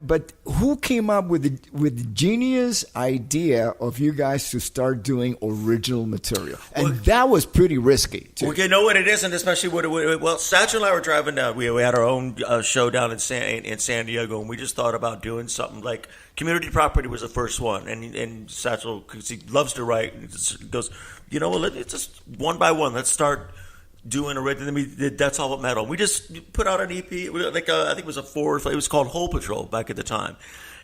But who came up with the genius idea of you guys to start doing original material? And that was pretty risky, too. Well, you know what it is, and especially well, Satchel and I were driving down. We had our own show down in San Diego, and we just thought about doing something like Community Property was the first one. And Satchel, because he loves to write, goes, you know, well, let's just one by one, let's start doing original. Then we did That's All But Metal. We just put out an EP, like I think it was it was called Hole Patrol back at the time,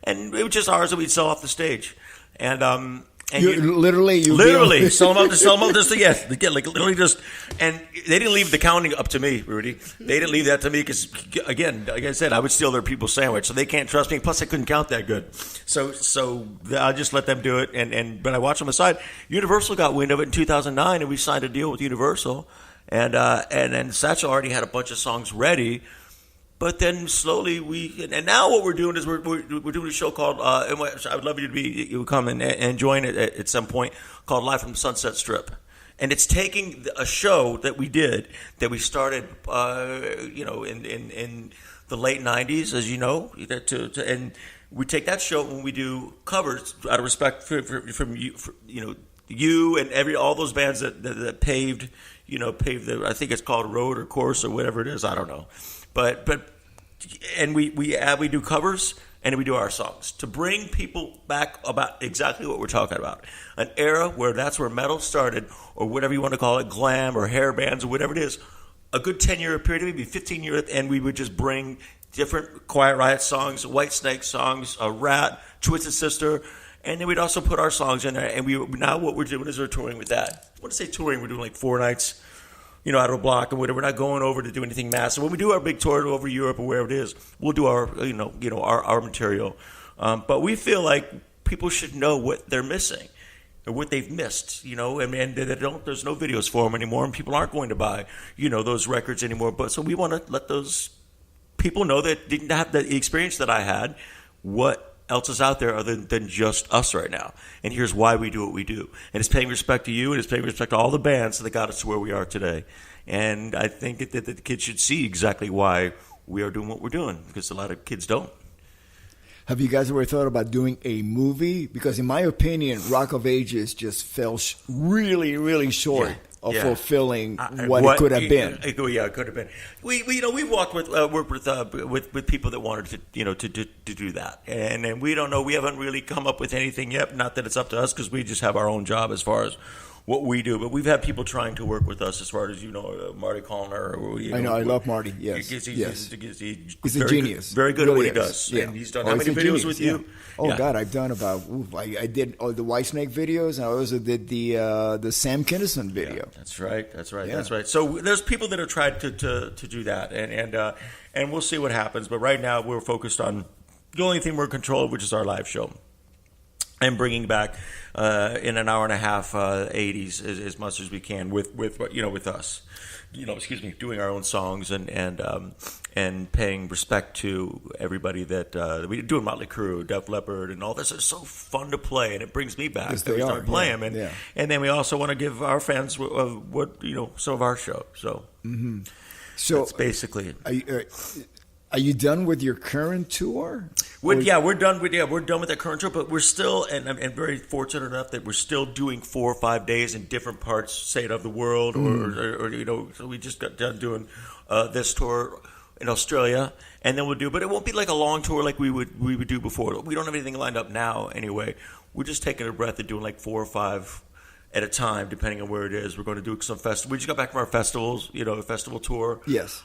and it was just ours that we'd sell off the stage, and literally sell them up, just to get like literally just, and they didn't leave the counting up to me, Rudy. They didn't leave that to me because, again, like I said, I would steal their people's sandwich, so they can't trust me. Plus, I couldn't count that good, so I just let them do it. But I watched them aside. Universal got wind of it in 2009, and we signed a deal with Universal. And then Satchel already had a bunch of songs ready, but then slowly and now what we're doing is we're doing a show called I would love you to come and join it at some point, called Live from Sunset Strip, and it's taking a show that we did that we started in the late '90s, as you know, and we take that show when we do covers out of respect from you and all those bands that paved. Pave the, I think it's called road or course or whatever it is. I don't know, but we do covers and we do our songs to bring people back about exactly what we're talking about. An era where that's where metal started, or whatever you want to call it, glam or hair bands or whatever it is. A good 10-year period, maybe 15 years, and we would just bring different Quiet Riot songs, White Snake songs, Rat, Twisted Sister. And then we'd also put our songs in there. And now what we're doing is we're touring with that. I want to say touring, we're doing like 4 nights, out of a block and whatever. We're not going over to do anything massive. When we do our big tour over Europe or wherever it is, we'll do our, our material. But we feel like people should know what they're missing or what they've missed, and there's no videos for them anymore, and people aren't going to buy, those records anymore. But so we want to let those people know that didn't have the experience that I had, what else is out there other than just us right now. And here's why we do what we do. And it's paying respect to you, and it's paying respect to all the bands that got us to where we are today. And I think that the kids should see exactly why we are doing what we're doing, because a lot of kids don't. Have you guys ever thought about doing a movie? Because in my opinion, Rock of Ages just fell really, really short of fulfilling what it could have been. It could have been. We've worked with people that wanted to do that, and we don't know. We haven't really come up with anything yet. Not that it's up to us, because we just have our own job as far as what we do. But we've had people trying to work with us, as far as Marty Callner. I know, I love Marty. Yes, he's a genius. Very good really at what he is. does. Yeah. And he's done how many videos with you? Oh God, I've done about. I did all the Whitesnake videos, and I also did the Sam Kinison video. Yeah, that's right. So there's people that have tried to do that, and we'll see what happens. But right now we're focused on the only thing we're in control of, which is our live show, and bringing back in an hour and a half 80s as much as we can with us. Doing our own songs and paying respect to everybody that we do in Motley Crue, Def Leppard, and all this is so fun to play, and it brings me back every time I play them. And then we also want to give our fans some of our show. So that's basically it. Are you done with your current tour? We're done with that current tour, but we're still, and I'm very fortunate enough that we're still doing 4 or 5 days in different parts, say, of the world, or so we just got done doing this tour in Australia, and then we'll do, but it won't be like a long tour like we would do before. We don't have anything lined up now anyway. We're just taking a breath and doing like 4 or 5 at a time, depending on where it is. We're going to do some festivals. We just got back from our festivals, a festival tour. Yes.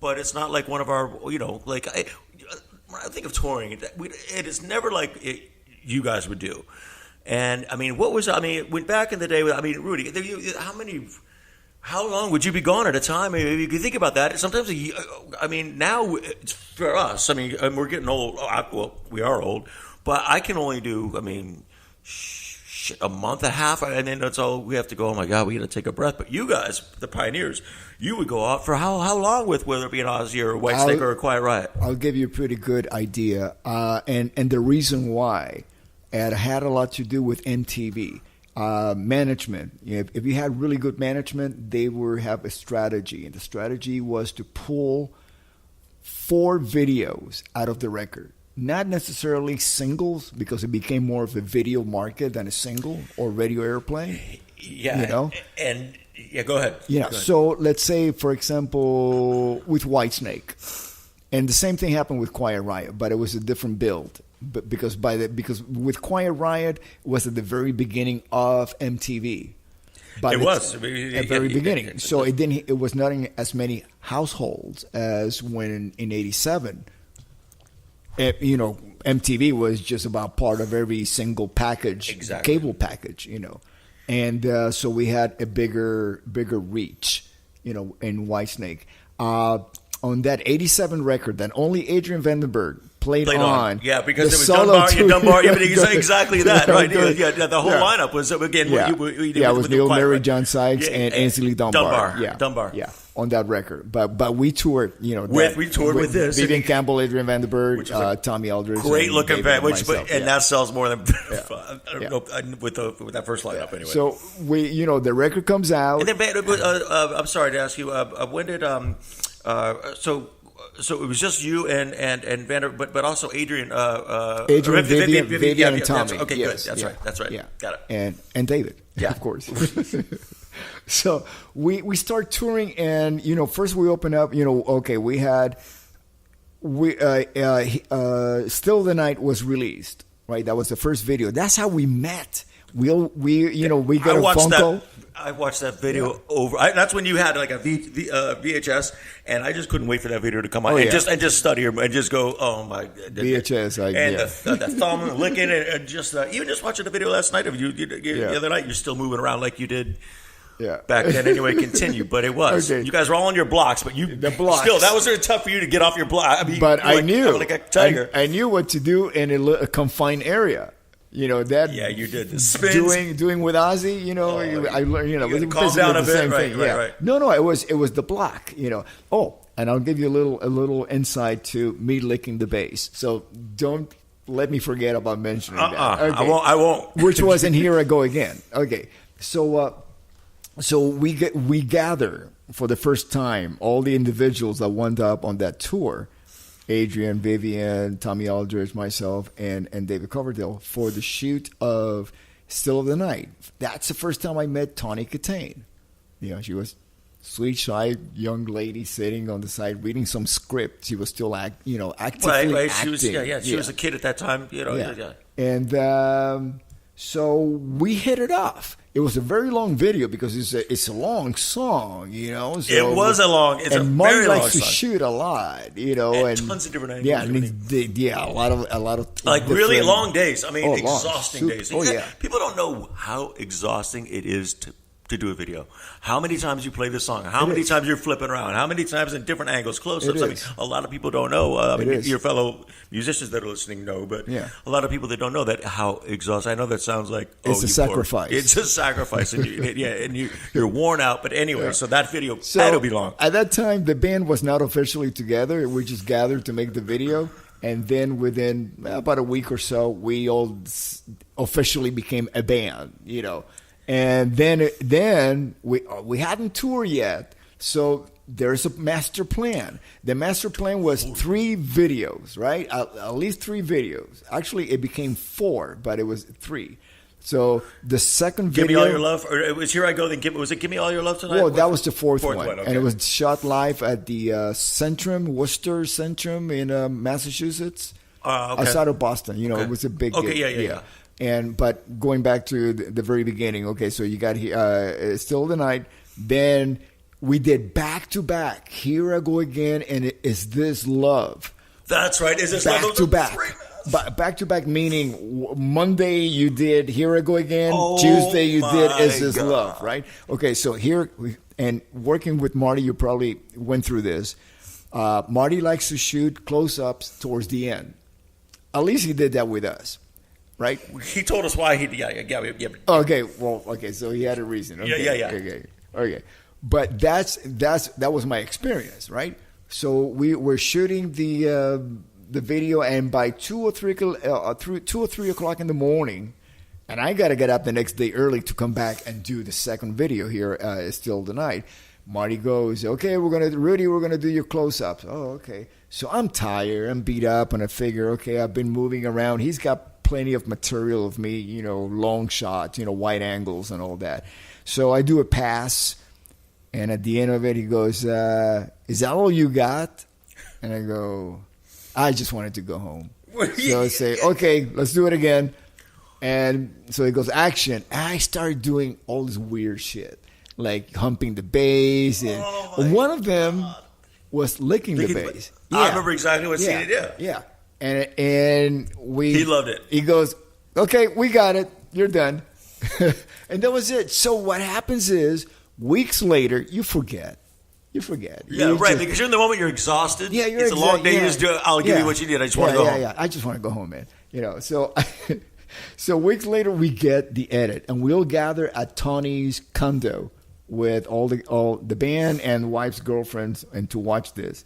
But it's not like one of our, when I think of touring, it is never like you guys would do. And, when back in the day, Rudy, how long would you be gone at a time? You can think about that. Sometimes, now it's for us, and we're getting old. Well, we are old, but I can only do, a month and a half, and then that's all we have to go. Oh my God, we got to take a breath. But you guys, the pioneers, you would go out for how long with whether it be an Ozzy or a Whitesnake or a Quiet Riot? I'll give you a pretty good idea, and the reason why it had a lot to do with MTV management. If you had really good management, they would have a strategy, and the strategy was to pull 4 videos out of the record. Not necessarily singles, because it became more of a video market than a single or radio airplay. Yeah, you know, and yeah, go ahead. Yeah, so let's say, for example, with Whitesnake, and the same thing happened with Quiet Riot, but it was a different build. But because with Quiet Riot, it was at the very beginning of MTV. But it was at the very beginning, so it was not in as many households as when in '87. You know, MTV was just about part of every single package, cable package. You know. And so we had a bigger reach, you know, in Whitesnake. On that '87 record that only Adrian Vandenberg played on. Yeah, because it was Dunbar. Yeah, exactly that, right? Yeah, the whole lineup was, again, it was Neil Mary, John Sykes, and Ainsley Dunbar. Dunbar. Yeah, on that record. But we toured, you know. We toured with this. Vivian Campbell, Adrian Vandenberg, Tommy Aldridge. Great looking band, and that sells more than with that first lineup anyway. So the record comes out. And then, I'm sorry to ask you, when did so it was just you and Vander, but also Adrian, Vivian, and Tommy. Okay, yes, good. That's right. Yeah. Got it. And David, of course. So we start touring, and first we open up. We had Still the Night was released, right? That was the first video. That's how we met. We got a phone call. I watched that video over. That's when you had like a VHS, and I just couldn't wait for that video to come out and just study her and just go, oh my god, VHS, the thumb licking it, and just even just watching the video last night of you the other night, you're still moving around like you did. Yeah. Back then, anyway, continue. But it was. Okay. You guys were all on your blocks, but the blocks. Still, that was very tough for you to get off your block. I mean, but I knew, like a tiger. I knew what to do in a confined area. That. Yeah, you did the spins. Doing with Ozzy. I learned. You had to calm down a bit, right. No, it was the block. Oh, and I'll give you a little insight to me licking the bass. So don't let me forget about mentioning that. Okay. I won't. Which was in Here I Go Again. Okay, so we gather for the first time all the individuals that wound up on that tour, Adrian, Vivian, Tommy Aldridge, myself, and David Coverdale for the shoot of Still of the Night. That's the first time I met Tawny Katane. She was sweet, shy young lady sitting on the side reading some script. She was still actively acting. She was a kid at that time. And so we hit it off. It was a very long video because it's a long song, So, it was a long. It's a very long song. Likes to shoot a lot, and tons of different angles. Yeah, a lot of like really long days. I mean, exhausting long. days. Oh yeah. People don't know how exhausting it is to do a video. How many times you play this song? How many times you're flipping around? How many times in different angles, close-ups? I mean, a lot of people don't know. Your fellow musicians that are listening know, but a lot of people that don't know that how exhausting. I know that sounds like it's a sacrifice. It's a sacrifice, and you're worn out. But anyway, so that video had to be long. At that time, the band was not officially together. We just gathered to make the video. And then within about a week or so, we all officially became a band, And then we hadn't toured yet, so there's a master plan. The master plan was 3 videos, right? At least 3 videos. Actually, it became 4, but it was 3. So the second video, Give Me All Your Love, or it was Here I Go. Then was it Give Me All Your Love Tonight? Well, that was the fourth one, okay. And it was shot live at the Worcester Centrum in Massachusetts, outside of Boston. It was a big gig. Yeah. But going back to the very beginning, okay, so you got Still the Night. Then we did back to back. Here I Go Again, and Is This Love? That's right. Is This Love? Back to back. Back to back meaning Monday you did Here I Go Again. Tuesday you did Is This Love? Right? Okay, so and working with Marty, you probably went through this. Marty likes to shoot close-ups towards the end. At least he did that with us. Right? He told us why he. Yeah. Okay. So he had a reason. Okay, yeah. Okay. But that was my experience, right? So we were shooting the video, and by 2 or 3 o'clock in the morning, and I got to get up the next day early to come back and do the second video here. Still the Night. Marty goes, okay, we're gonna do your close-ups. Oh, okay. So I'm tired, I'm beat up, and I figure, okay, I've been moving around. He's got plenty of material of me, long shots, wide angles and all that. So I do a pass, and at the end of it, he goes, is that all you got? And I go, I just wanted to go home. So I say, okay, let's do it again. And so he goes, action. And I started doing all this weird shit, like humping the bass. And one of them was licking the bass. Yeah. I remember exactly what scene he did. Yeah. And he loved it. He goes, okay, we got it. You're done. And that was it. So what happens is, weeks later, you forget. Yeah, right. Because you're in the moment, you're exhausted. Yeah, it's a long day. You just do it. I'll give you what you need. I just want to go home. Yeah, I just want to go home, man. So weeks later, we get the edit, and we'll gather at Tony's condo with all the band and wife's girlfriends, and to watch this.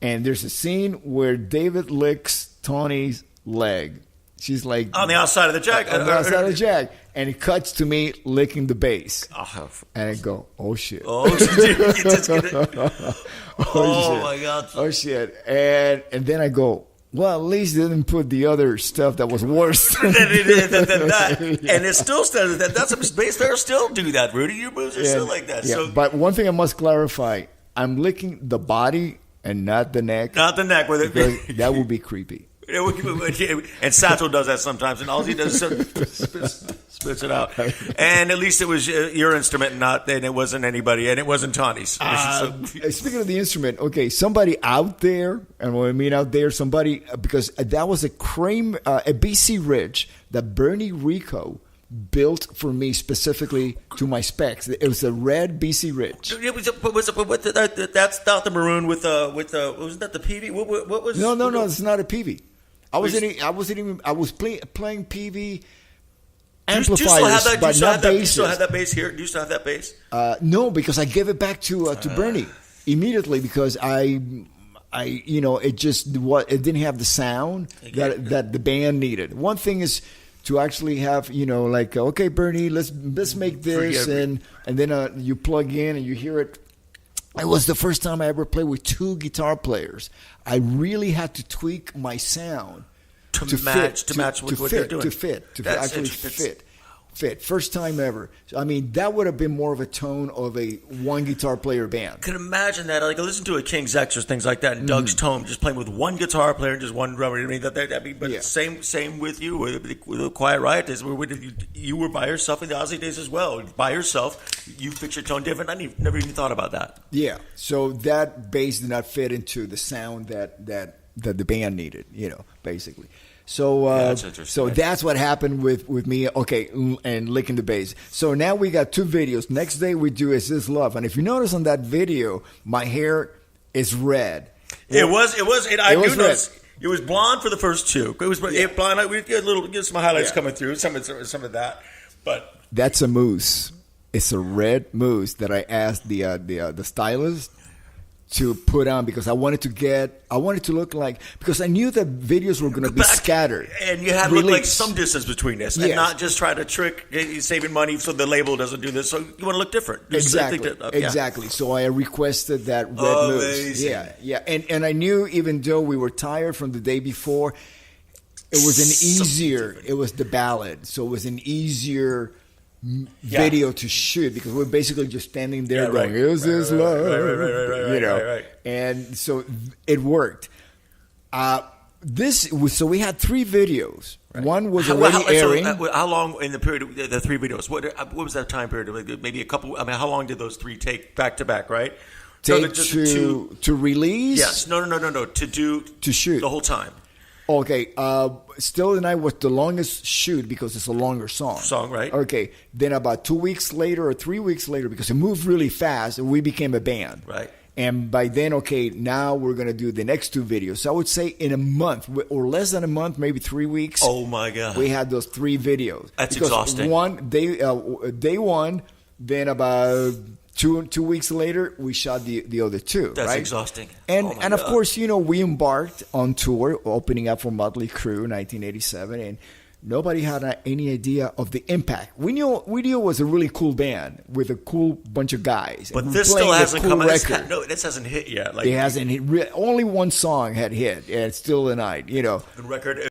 And there's a scene where David licks Tony's leg. She's like on the outside of the jack. On the outside of the jack. And it cuts to me licking the bass. And I go, oh shit. Oh shit. My God. Oh shit. And then I go, well, at least they didn't put the other stuff that was worse than that. And it still says that some bass players still do that, Rudy. Your moves are still like that. Yeah, So, but one thing I must clarify, I'm licking the body and not the neck. Not the neck. Because that would be creepy. And Satchel does that sometimes, and all he does is spits it out. And at least it was your instrument, and it wasn't anybody, and it wasn't Tawny's. Speaking of the instrument, okay, somebody out there, and when I mean out there, somebody, because that was a BC Rich that Bernie Rico built for me specifically to my specs. It was a red BC Rich. That's not the maroon with wasn't that the PV? What was? No, it's not a PV. I was playing PV amplifiers, but not basses. Do you still have that bass here? Do you still have that bass? No, because I gave it back to Bernie immediately because it didn't have the sound that the band needed. One thing is to actually have, okay, Bernie, let's make this, and then you plug in and you hear it. It was the first time I ever played with two guitar players. I really had to tweak my sound to match what they're doing. Fit. First time ever. So, I mean, that would have been more of a tone of a one guitar player band. I can imagine that. Like, I listen to a King's X or things like that, and Doug's Tome, just playing with one guitar player and just one drummer. Same with you with the Quiet Riot days. You were by yourself in the Ozzy days as well. By yourself, you fix your tone different. I never even thought about that. Yeah. So that bass did not fit into the sound that the band needed. Basically. So so that's what happened with me, okay, and licking the bass. So now we got two videos. Next day we do Is This Love? And if you notice on that video, my hair is red. It was blonde for the first two. It was blonde. We get some highlights coming through, some of that. But that's a mousse. It's a red mousse that I asked the stylist to put on because I wanted to look like, because I knew that videos were going to be scattered. And you had to look like some distance between this and not just try to trick saving money so the label doesn't do this. So you want to look different. Exactly. So I requested that red mousse. Yeah. And I knew even though we were tired from the day before, it was the ballad. So it was an easier video to shoot because we're basically just standing there going, "Is this love?" Right. And so it worked. So we had three videos. Right. One was already airing. How long in the period? The three videos. What was that time period? Maybe a couple. I mean, how long did those three take back to back? Right. To release. Yes. No. To shoot the whole time. Okay, Still the Night was the longest shoot because it's a longer song. Right? Okay, then about 2 weeks later or 3 weeks later, because it moved really fast, we became a band. Right. And by then, okay, now we're going to do the next two videos. So I would say in a month or less than a month, maybe 3 weeks. Oh, my God. We had those three videos. That's exhausting. Day one, then about two weeks later, we shot the other two. That's right? exhausting. And of course, we embarked on tour, opening up for Motley Crue in 1987, and nobody had any idea of the impact. We knew it was a really cool band with a cool bunch of guys. But and this playing still a hasn't cool come out. record. This hasn't hit yet. Like It hasn't hit. Only one song had hit, and it's Still the Night. the record.